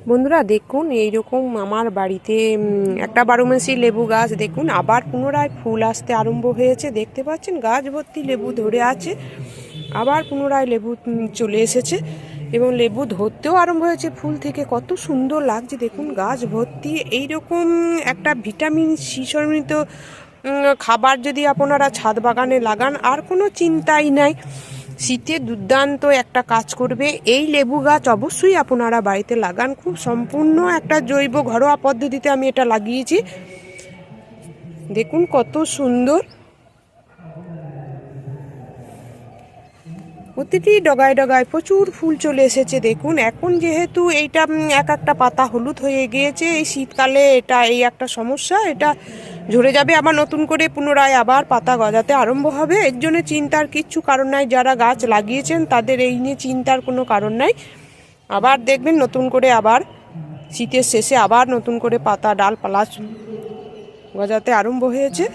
বন্ধুরা দেখুন, এইরকম আমার বাড়িতে একটা 12 মাসি লেবু গাছ দেখুন আবার পুনরায় ফুল আসতে আরম্ভ হয়েছে। দেখতে পাচ্ছেন গাছ ভর্তি লেবু ধরে আছে, আবার পুনরায় লেবু চলে এসেছে এবং লেবু ধরতেও আরম্ভ হয়েছে। ফুল থেকে কত সুন্দর লাগছে দেখুন, গাছ ভর্তি। এইরকম একটা ভিটামিন সি সমৃদ্ধ খাবার যদি আপনারা ছাদ বাগানে লাগান, আর কোনো চিন্তাই নাই। শীতে দুর্দান্ত একটা কাজ করবে। এই লেবু গাছ অবশ্যই আপনারা বাড়িতে লাগান। খুব সম্পূর্ণ একটা জৈব ঘরোয়া পদ্ধতিতে আমি এটা লাগিয়েছি। দেখুন কত সুন্দর, প্রতিটি ডগায় ডগায় প্রচুর ফুল চলে এসেছে। দেখুন এখন যেহেতু এইটা এক একটা পাতা হলুদ হয়ে গিয়েছে, এই শীতকালে এটা এই একটা সমস্যা, এটা ঝরে যাবে, আবার নতুন করে পুনরায় আবার পাতা গজাতে আরম্ভ হবে। এর জন্য চিন্তার কিচ্ছু কারণ নাই। যারা গাছ লাগিয়েছেন তাদের এই নিয়ে চিন্তার কোনো কারণ নাই। আবার দেখবেন নতুন করে আবার শীতের শেষে আবার নতুন করে পাতা ডালপালা গজাতে আরম্ভ হয়েছে।